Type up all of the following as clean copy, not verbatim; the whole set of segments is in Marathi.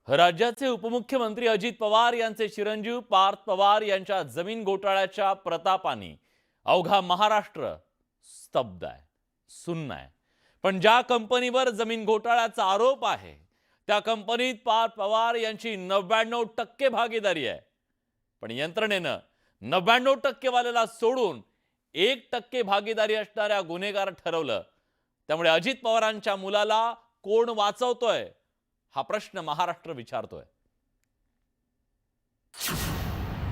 राज्याचे उपमुख्यमंत्री अजित पवार यांचे चिरंजीव पार्थ पवार यांच्या जमीन घोटाळ्याच्या प्रतापाने अवघा महाराष्ट्र स्तब्ध आहे, सुन्न आहे। पण ज्या कंपनीवर जमीन घोटाळ्याचा आरोप आहे त्या कंपनीत पार्थ पवार यांची 99% भागीदारी आहे। पण यंत्रणेनं 99% वाल्याला सोडून 1% भागीदारी असणाऱ्या गुन्हेगार ठरवलं। त्यामुळे अजित पवारांच्या मुलाला कोण वाचवतोय हा प्रश्न महाराष्ट्र विचारतोय।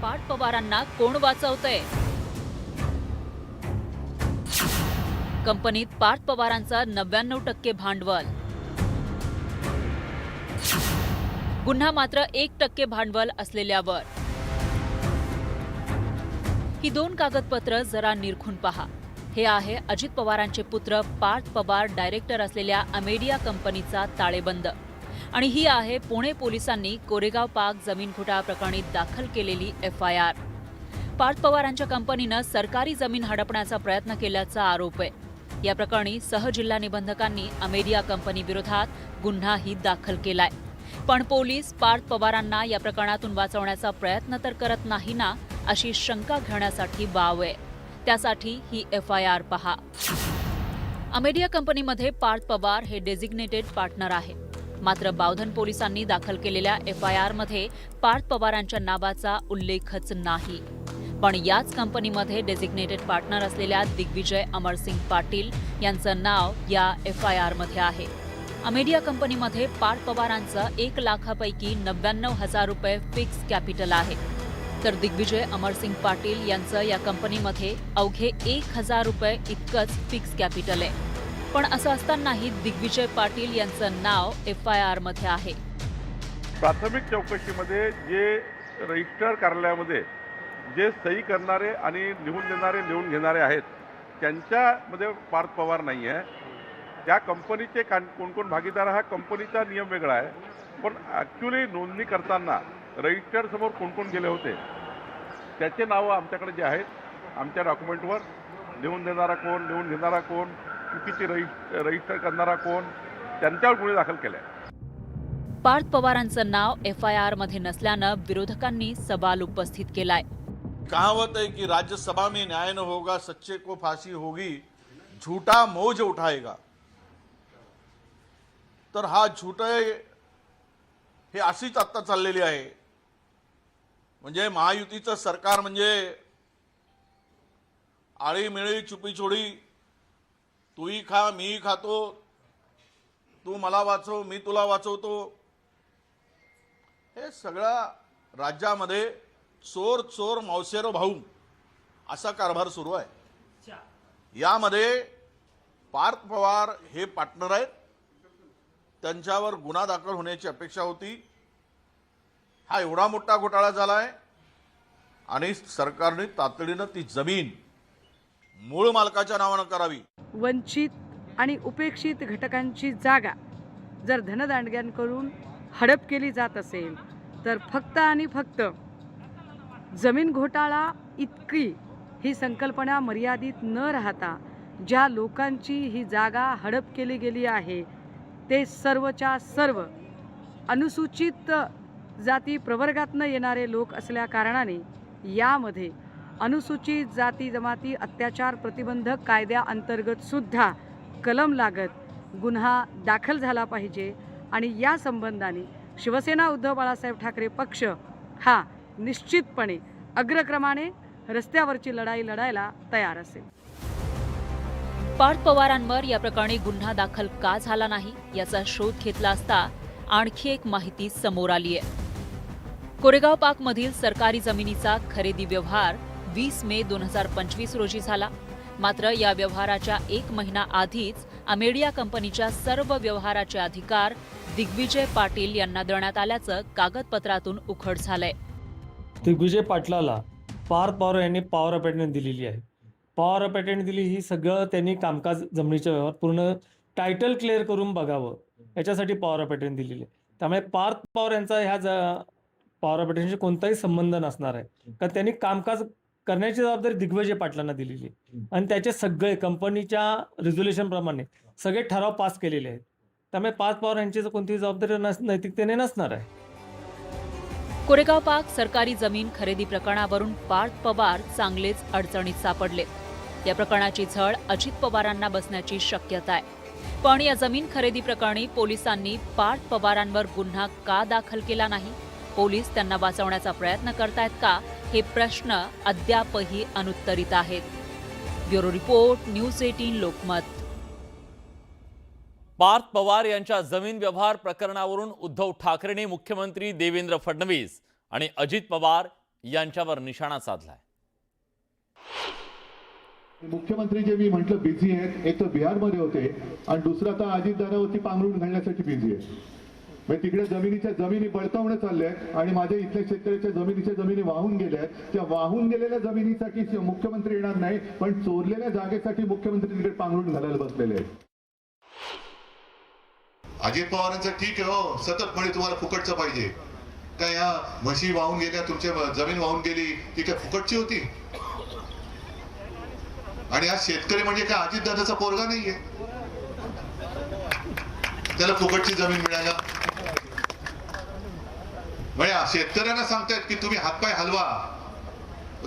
पार्थ पवारांना कोण वाचवतंय? कंपनीत पार्थ पवारांचा 99% भांडवल, गुन्हा मात्र 1% भांडवल असलेल्यावर। ही दोन कागदपत्र जरा निरखून पहा। हे आहे अजित पवारांचे पुत्र पार्थ पवार डायरेक्टर असलेल्या अमेडिया कंपनीचा ताळेबंद आणि ही आहे पुणे पोलिसांनी कोरेगाव पाक जमीन घोटाळा प्रकरणी दाखल केलेली FIR। पार्थ पवारांच्या कंपनीनं सरकारी जमीन हडपण्याचा प्रयत्न केल्याचा आरोप आहे। या प्रकरणी सहजिल्हा निबंधकांनी अमेडिया कंपनी विरोधात गुन्हाही दाखल केलाय। पण पोलीस पार्थ पवारांना या प्रकरणातून वाचवण्याचा प्रयत्न तर करत नाही ना, अशी शंका घेण्यासाठी वाव आहे। त्यासाठी ही FIR पहा। अमेडिया कंपनीमध्ये पार्थ पवार हे डेझिग्नेटेड पार्टनर आहे। मात्र बावधन पोलिसांनी दाखल केलेल्या FIR मध्ये पार्थ पवारांच्या नावाचा उल्लेखच नाही। पण याच कंपनीमध्ये डेझिग्नेटेड पार्टनर असलेल्या दिग्विजय अमरसिंग पाटील यांचं नाव या FIR मध्ये आहे। अमेडिया कंपनीमध्ये पार्थ पवारांचं 1 लाखापैकी 99,000 रुपये फिक्स कॅपिटल आहे, तर दिग्विजय अमरसिंग पाटील यांचं या कंपनीमध्ये अवघे 1,000 रुपये इतकंच फिक्स कॅपिटल आहे। पण असं असतानाही दिग्विजय पाटील यांचं नाव FIR मध्ये आहे। प्राथमिक चौकशीमध्ये जे रजिस्टर कार्यालयामध्ये जे सही करणारे आणि लिहून देणारे लिहून घेणारे आहेत त्यांच्यामध्ये पार्थ पवार नाही आहे। त्या कंपनीचे कोण कोण भागीदार हा कंपनीचा नियम वेगळा आहे, पण ॲक्च्युली नोंदणी करताना रजिस्टर समोर कोण कोण गेले होते त्याचे नावं आमच्याकडे जे आहेत आमच्या डॉक्युमेंटवर लिहून देणारा कोण, लिहून घेणारा कोण, चुकीची रजिस्टर करणारा कोण, त्यांच्यावर गुन्हे दाखल केले। पार्थ पवारांचं नाव FIR मध्ये नसल्यानं विरोधकांनी सवाल उपस्थित केलाय। कहावत है कि राज्यसभा में न्याय न होगा, सच्चे को फांसी होगी, झूठा मौज उठाएगा। तर हा झूठ हे अशीच आता चाललेली आहे। म्हणजे महायुतीचं सरकार म्हणजे आळीमिळी चुपीचोडी, तूही खा मीही खातो, तू मला वाचव मी तुला वाचवतो, हे सगळ्या राज्यामध्ये चोर चोर मौसेरो भाऊ असा कारभार सुरू आहे। यामध्ये पार्थ पवार हे पार्टनर आहेत, त्यांच्यावर गुन्हा दाखल होण्याची अपेक्षा होती। हा एवढा मोठा घोटाळा झालाय आणि सरकारने तातडीनं ती जमीन मूळ मालकाच्या नावानं करावी। वंचित आणि उपेक्षित घटकांची जागा जर धनदांडग्यांकडून हडप केली जात असेल तर फक्त आणि फक्त जमीन घोटाळा इतकी ही संकल्पना मर्यादित न राहता ज्या लोकांची ही जागा हडप केली गेली आहे ते सर्वच्या सर्व अनुसूचित जाती प्रवर्गातनं येणारे लोक असल्या कारणाने यामध्ये अनुसूचित जाती जमाती अत्याचार प्रतिबंधक कायद्याअंतर्गत सुद्धा कलम लागत गुन्हा दाखल झाला पाहिजे आणि या संबंधाने शिवसेना उद्धव बाळासाहेब ठाकरे पक्ष हा निश्चितपणे अग्रक्रमाने रस्त्यावरची लढाई लढायला तयार असेल। पार्थ पवारांवर या प्रकरणी गुन्हा दाखल का झाला नाही याचा शोध घेतला असता आणखी एक माहिती समोर आली आहे। कोरेगाव पाक मधील सरकारी जमिनीचा खरेदी व्यवहार 20 मे 2025 रोजी झाला। मात्र या व्यवहाराच्या 1 महिना आधीच अमेडिया कंपनीच्या सर्व व्यवहाराचे अधिकार दिग्विजय पाटील यांना देण्यात आल्याचं कागदपत्रातून उघड झालंय। दिग्विजय पाटलाला पार्थ पवार यांनी पॉवर ऑफ अटर्नी दिलेली आहे। पॉवर ऑफ अटर्नी दिली ही सगळं त्यांनी कामकाज जमिनीच्या व्यवहार पूर्ण टायटल क्लिअर करून बघावं याच्यासाठी पॉवर ऑफ अटर्नी दिलेली आहे। त्यामुळे पार्थ पवार यांचा ह्या पॉवर ऑफ अटर्नीशी कोणताही संबंध नसणार आहे, कारण त्यांनी कामकाज करण्याची जबाबदारी दिग्विजय पाटलांना दिलेली आहे आणि त्याचे सगळे कंपनीच्या रिझोल्युशन प्रमाणे सगळे ठराव पास केलेले आहेत। त्यामुळे पार्थ पवार यांची कोणतीही जबाबदारी नैतिकतेने नसणार आहे। कोरेगाव पार्क सरकारी जमीन खरेदी प्रकरणावरून पार्थ पवार चांगलेच अडचणीत सापडले. या प्रकरणाची झळ अजित पवारांना बसण्याची शक्यता आहे. पण या जमीन खरेदी प्रकरणी पोलिसांनी पार्थ पवारांवर गुन्हा का दाखल केला नाही? पोलीस त्यांना वाचवण्याचा प्रयत्न करतायत का? हे प्रश्न अद्यापही अनुत्तरित आहेत. Bureau report, news 18 Lokmat. Parth Pawar यांच्या जमीन व्यवहार प्रकरणावरून उद्धव ठाकरेंनी मुख्यमंत्री देवेंद्र फडणवीस आणि अजित पवार यांच्यावर निशाणा साधलाय. मुख्यमंत्री जे मी म्हटलं बिझी आहेत, एक तर बिहारमध्ये होते आणि दुसरा तर अजितदादावरती पांघरून घालण्यासाठी बिझी आहे. म्हणजे तिकडे जमिनी बळकावणं चालले आहेत आणि माझ्या इथल्या शेतकऱ्याच्या जमिनी वाहून गेल्या आहेत. त्या वाहून गेलेल्या जमिनीसाठी मुख्यमंत्री येणार नाही, पण चोरलेल्या जागेसाठी मुख्यमंत्री तिकडे पांघरून घालायला बसलेले आहेत. अजित पवारांचं ठीक आहे हो, सतत म्हणे तुम्हाला फुकटचं पाहिजे. काय ह्या म्हशी वाहून गेल्या, तुमच्या जमीन वाहून गेली, ती काय फुकटची होती? आणि आज शेतकरी म्हणजे काय अजितदादाचा पोरगा नाहीये, त्याला फुकटची जमीन मिळायला. म्हणजे शेतकऱ्यांना सांगतायत की तुम्ही हातपाय हलवा,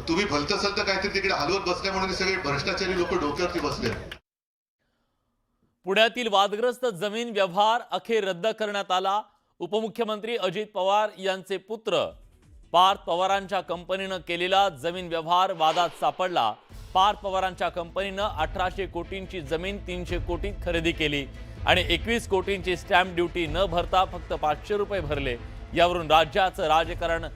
तुम्ही भलतं सलतं काहीतरी तिकडे हलवत बसल्या म्हणून सगळे भ्रष्टाचारी लोक डोक्यावरती बसले. पुण्यातील वादग्रस्त जमीन व्यवहार अखेर रद्द करण्यात आला. उपमुख्यमंत्री अजित पवार यांचे पुत्र पार्थ पवारांच्या कंपनीनं केलेला जमीन व्यवहार वादात सापडला. पार्थ पवारांच्या कंपनीनं 1800 कोटींची जमीन 300 कोटीत खरेदी केली आणि 21 कोटींची स्टॅम्प ड्युटी न भरता फक्त 500 रुपये भरले. यावरून राज्याचं राजकारण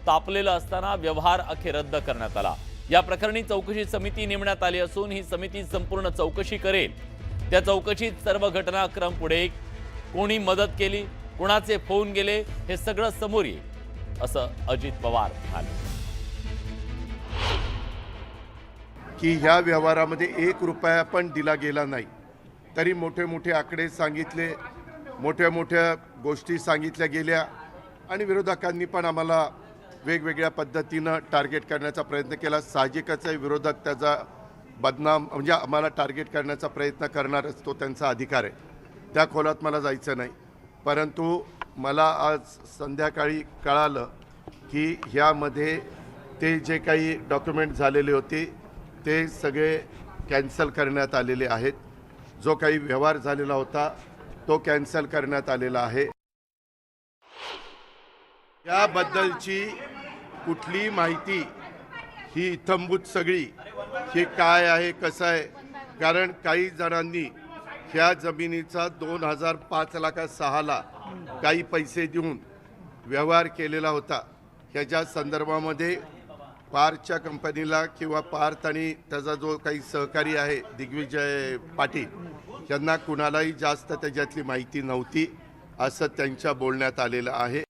तापलेलं असताना व्यवहार अखेर रद्द करण्यात आला. या प्रकरणी चौकशी समिती नेमण्यात आली असून ही समिती संपूर्ण चौकशी करेल. त्या चौकशीत सर्व घटनाक्रम पुढे येईल. कोणी मदत केली, कोणाचे फोन गेले, हे सगळं समोर येईल असं अजित पवार म्हणाले. की ह्या व्यवहारामध्ये 1 रुपया पण दिला गेला नाही, तरी मोठे मोठे आकडे सांगितले, मोठ्या मोठ्या गोष्टी सांगितल्या गेल्या आणि विरोधकांनी पण आम्हाला वेगवेगळ्या पद्धतीनं टार्गेट करण्याचा प्रयत्न केला. साहजिकच आहे, विरोधक त्याचा बदनाम म्हणजे आम्हाला टार्गेट करण्याचा प्रयत्न करणारच, तो त्यांचा अधिकार आहे. त्या खोलात मला जायचं नाही. परंतु मला आज संध्याकाळी कळालं की ह्यामध्ये ते जे काही डॉक्युमेंट झालेले होते ते सगळे कॅन्सल करण्यात आलेले आहेत. जो काही व्यवहार झालेला होता तो कॅन्सल करण्यात आलेला आहे. याबद्दलची कुठली माहिती ही इत्थंभूत सगळी ही काय आहे, कसं आहे, कारण काही जणांनी ह्या जमिनीचा 2005 लाखा 6 ला काही पैसे देऊन व्यवहार केलेला होता. ह्याच्या संदर्भामध्ये पार्थच्या कंपनीला किंवा पार्थ आणि त्याचा जो काही सहकारी आहे दिग्विजय पाटील यांना कुणालाही जास्त त्याच्यातली माहिती नव्हती असं त्यांच्या बोलण्यात आलेलं आहे.